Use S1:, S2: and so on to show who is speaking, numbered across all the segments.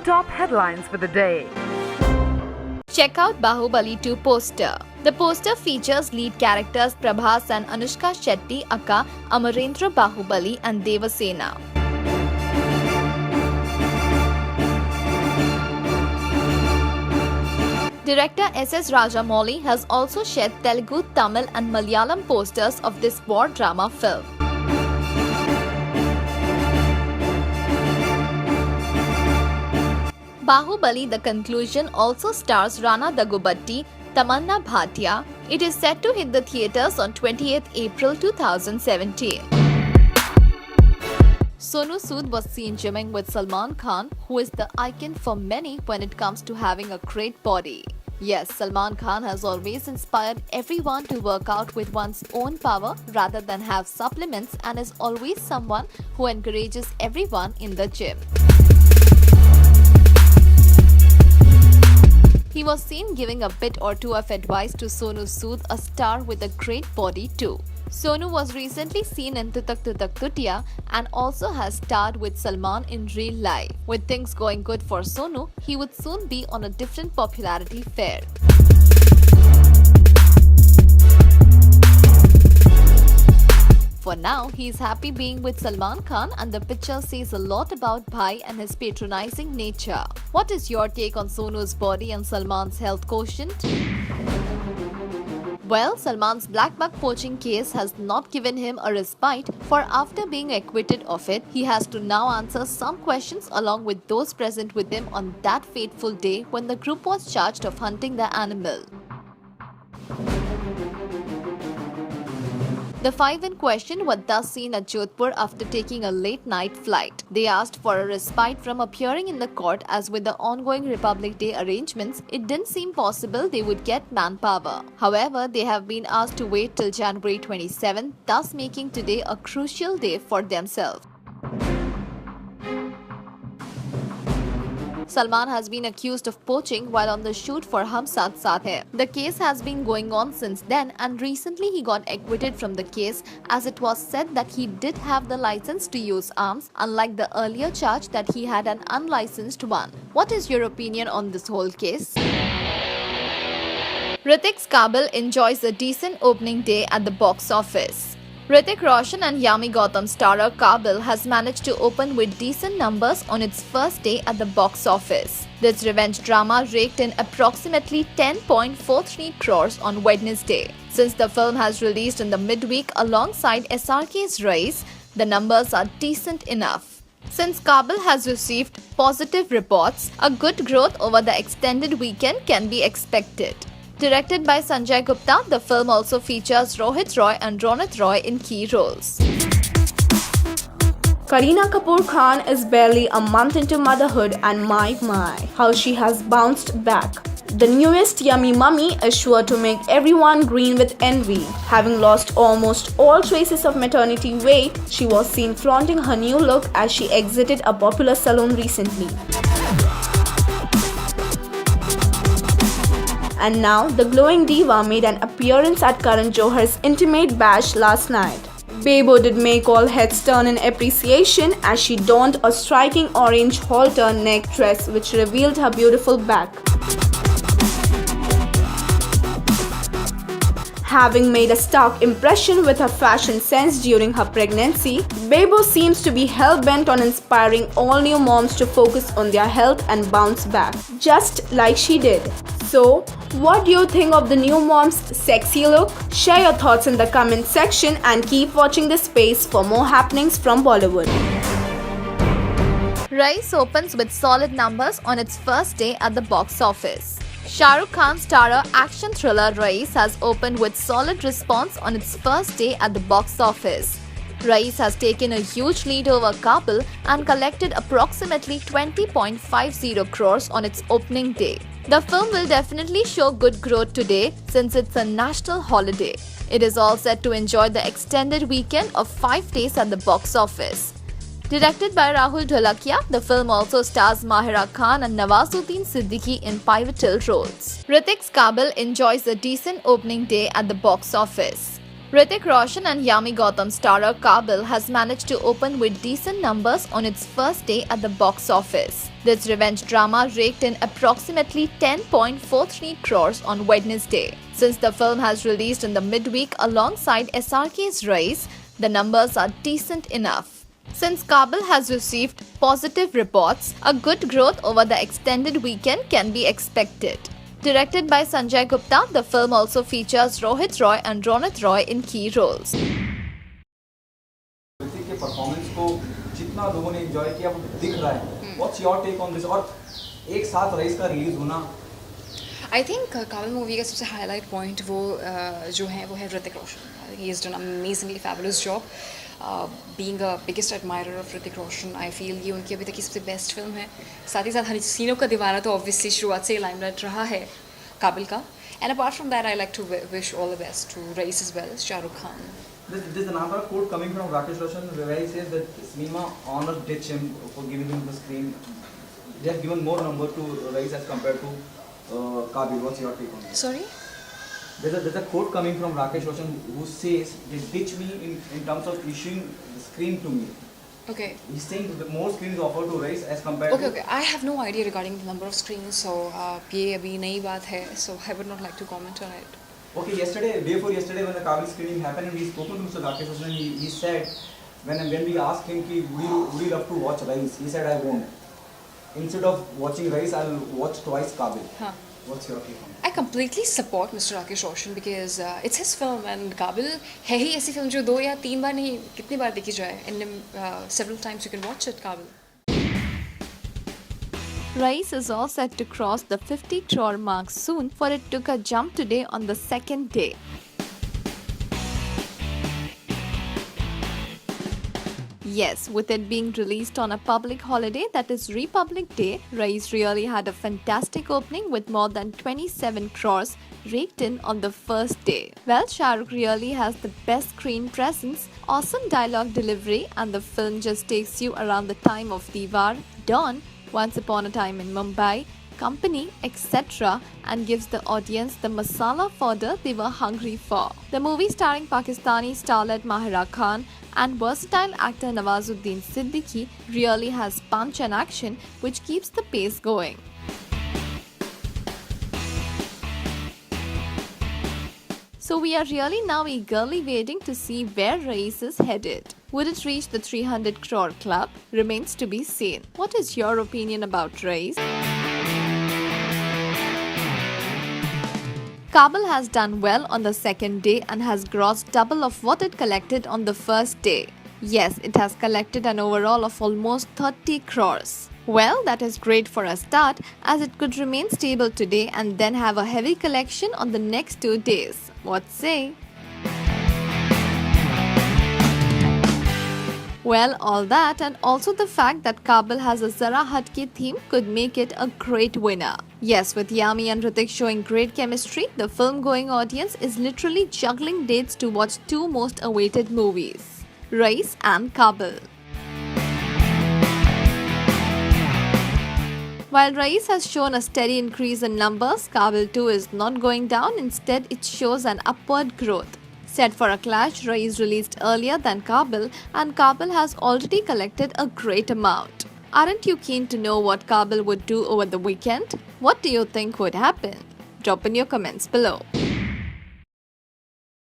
S1: top headlines for the day.
S2: Check out Bahubali 2 poster. The poster features lead characters Prabhas and Anushka Shetty Akka, Amarendra Bahubali and Devasena. Director S.S. Rajamouli has also shared Telugu, Tamil and Malayalam posters of this war drama film. Bahubali The Conclusion also stars Rana Daggubati, Tamanna Bhatia. It is set to hit the theatres on 28th April 2017. Sonu Sood was seen gymming with Salman Khan, who is the icon for many when it comes to having a great body. Yes, Salman Khan has always inspired everyone to work out with one's own power rather than have supplements, and is always someone who encourages everyone in the gym. He was seen giving a bit or two of advice to Sonu Sood, a star with a great body too. Sonu was recently seen in Tutak Tutak Tutiya and also has starred with Salman in real life. With things going good for Sonu, he would soon be on a different popularity fare. For now, he is happy being with Salman Khan, and the picture says a lot about Bhai and his patronizing nature. What is your take on Sonu's body and Salman's health quotient? Well, Salman's black bug poaching case has not given him a respite, for after being acquitted of it, he has to now answer some questions along with those present with him on that fateful day when the group was charged of hunting the animal. The five in question were thus seen at Jodhpur after taking a late-night flight. They asked for a respite from appearing in the court, as with the ongoing Republic Day arrangements, it didn't seem possible they would get manpower. However, they have been asked to wait till January 27, thus making today a crucial day for themselves. Salman has been accused of poaching while on the shoot for Hum Saath Saath Hai. The case has been going on since then, and recently he got acquitted from the case, as it was said that he did have the license to use arms, unlike the earlier charge that he had an unlicensed one. What is your opinion on this whole case? Hrithik's Kaabil enjoys a decent opening day at the box office. Hrithik Roshan and Yami Gautam starrer Kaabil has managed to open with decent numbers on its first day at the box office. This revenge drama raked in approximately 10.43 crores on Wednesday. Since the film has released in the midweek alongside SRK's Race, the numbers are decent enough. Since Kaabil has received positive reports, a good growth over the extended weekend can be expected. Directed by Sanjay Gupta, the film also features Rohit Roy and Ronit Roy in key roles.
S3: Kareena Kapoor Khan is barely a month into motherhood, and my, how she has bounced back. The newest Yummy Mummy is sure to make everyone green with envy. Having lost almost all traces of maternity weight, she was seen flaunting her new look as she exited a popular salon recently. And now, the glowing diva made an appearance at Karan Johar's intimate bash last night. Bebo did make all heads turn in appreciation as she donned a striking orange halter neck dress which revealed her beautiful back. Having made a stark impression with her fashion sense during her pregnancy, Bebo seems to be hell-bent on inspiring all new moms to focus on their health and bounce back, just like she did. So, what do you think of the new mom's sexy look? Share your thoughts in the comment section and keep watching this space for more happenings from Bollywood.
S2: Race opens with solid numbers on its first day at the box office. Shah Rukh Khan's starrer action thriller Race has opened with solid response on its first day at the box office. Race has taken a huge lead over Kaabil and collected approximately 20.50 crores on its opening day. The film will definitely show good growth today since it's a national holiday. It is all set to enjoy the extended weekend of 5 days at the box office. Directed by Rahul Dholakia, the film also stars Mahira Khan and Nawazuddin Siddiqui in pivotal roles. Hrithik's Kaabil enjoys a decent opening day at the box office. Hrithik Roshan and Yami Gautam starrer Kabil has managed to open with decent numbers on its first day at the box office. This revenge drama raked in approximately 10.43 crores on Wednesday. Since the film has released in the midweek alongside SRK's Race, the numbers are decent enough. Since Kabil has received positive reports, a good growth over the extended weekend can be expected. Directed by Sanjay Gupta, the film also features Rohit Roy and Ronit Roy in key roles.
S4: Hrithik के performance को जितना लोगों ने enjoy किया वो दिख रहा है. What's your take on this? और एक साथ रईस का रिलीज होना,
S5: आई थिंक काबिल मूवी का सबसे हाईलाइट पॉइंट वो जो है वो है Hrithik Roshan. He is done amazingly fabulous job. Being a biggest admirer of Hrithik Roshan, I feel ये उनकी अभी तक की सबसे बेस्ट फिल्म है. साथ ही साथ हसीनों का दीवाना तो ऑब्वियसली शुरुआत से ही लाइमलाइट रहा है काबिल का. And apart from that I like to wish all the best to Raees as well, Shahrukh Khan.
S4: there's another quote coming from Rakesh Roshan where he says that cinema honor ditch him for giving him the screen. They have given more number to Raees as compared to Kabil. What's your take on this?
S5: Sorry?
S4: There's a quote coming from Rakesh Roshan who says they ditch me in terms of issuing the screen to me.
S5: Okay.
S4: He's saying that more screens offered to Raees as compared
S5: Okay,
S4: to...
S5: okay. I have no idea regarding the number of screens, so ये अभी नई बात है, so I would not like to comment on it.
S4: Okay, day before yesterday when the Kabil screening happened and we spoken to Mr. Rakesh Roshan, he said, when we asked him ki would you love to watch Raees, he said I won't. Instead of watching Raees, I'll watch twice Kabil.
S5: हाँ.
S4: What's your take on that?
S5: I completely support Mr. Rakesh Roshan because it's his film and Kabil है ही ऐसी film जो 2 या 3 बार नहीं कितनी बार देखी जाए. And several times you can watch it, Kabil.
S2: Raees is all set to cross the 50 crore mark soon, for it took a jump today on the second day. Yes, with it being released on a public holiday, that is Republic Day, Raees really had a fantastic opening with more than 27 crores raked in on the first day. Well, Shah Rukh really has the best screen presence, awesome dialogue delivery, and the film just takes you around the time of Diwar, Dawn, Once Upon a Time in Mumbai, Company, etc., and gives the audience the masala fodder they were hungry for. The movie, starring Pakistani starlet Mahira Khan and versatile actor Nawazuddin Siddiqui, really has punch and action which keeps the pace going. So we are really now eagerly waiting to see where Raees is headed. Would it reach the 300 crore club? Remains to be seen. What is your opinion about Raees? Kabil has done well on the second day and has grossed double of what it collected on the first day. Yes, it has collected an overall of almost 30 crores. Well, that is great for a start, as it could remain stable today and then have a heavy collection on the next 2 days. What say? Well, all that and also the fact that Kabil has a Zara Hatke theme could make it a great winner. Yes, with Yami and Hrithik showing great chemistry, the film-going audience is literally juggling dates to watch 2 most awaited movies, Raees and Kabil. While Raees has shown a steady increase in numbers, Kabil too is not going down, instead it shows an upward growth. Set for a clash, Raees released earlier than Kabil, and Kabil has already collected a great amount. Aren't you keen to know what Kabil would do over the weekend? What do you think would happen? Drop in your comments below.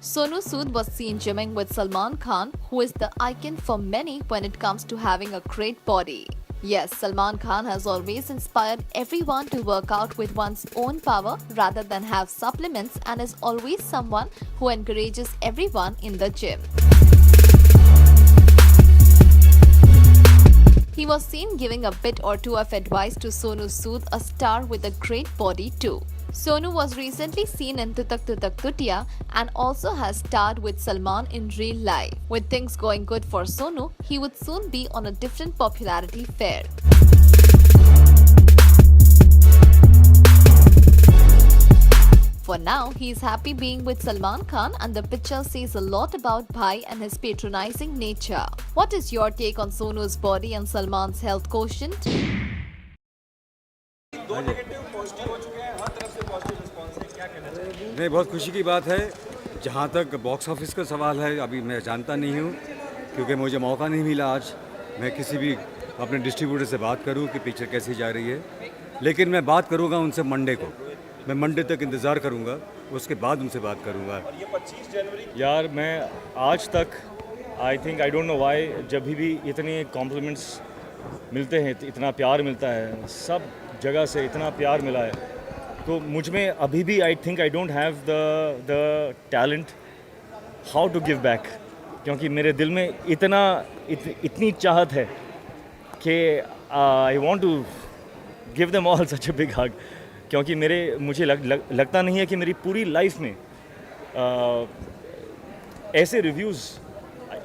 S2: Sonu Sood was seen gymming with Salman Khan, who is the icon for many when it comes to having a great body. Yes, Salman Khan has always inspired everyone to work out with one's own power rather than have supplements, and is always someone who encourages everyone in the gym. He was seen giving a bit or two of advice to Sonu Sood, a star with a great body too. Sonu was recently seen in Tutak Tutak Tutiya and also has starred with Salman in real life. With things going good for Sonu, he would soon be on a different popularity fare. For now, he is happy being with Salman Khan, and the picture says a lot about Bhai and his patronizing nature. What is your take on Sonu's body and Salman's health quotient?
S6: नहीं, बहुत खुशी की बात है जहाँ तक box office का सवाल है, अभी मैं जानता नहीं हूँ क्योंकि मुझे मौका नहीं मिला आज मैं किसी भी अपने डिस्ट्रीब्यूटर से बात करूँ कि पिक्चर कैसी जा रही है, लेकिन मैं बात करूँगा उनसे मंडे को। मैं मंडे तक इंतज़ार करूँगा, उसके बाद उनसे बात करूँगा।
S7: यार मैं आज तक आई think I don't know why जब भी इतने कॉम्प्लीमेंट्स मिलते हैं, इतना प्यार मिलता है, सब जगह से इतना प्यार मिला है, तो मुझ में अभी भी I think I don't have the talent how to give back, क्योंकि मेरे दिल में इतनी चाहत है कि I want to give them all such a big hug, क्योंकि मुझे लगता नहीं है कि मेरी पूरी लाइफ में ऐसे reviews,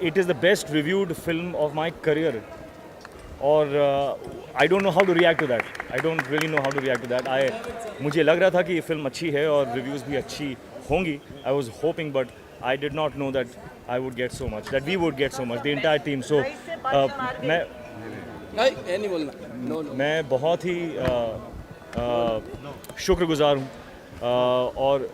S7: it is the best reviewed film of my career, और I don't know how to react to that, I don't really know how to react to that. मुझे लग रहा था कि ये फिल्म अच्छी है और रिव्यूज़ भी अच्छी होंगी, I was hoping, but I did not know that I would get so much, that we would get so much, the entire team. So मैं बहुत ही शुक्रगुजार हूँ और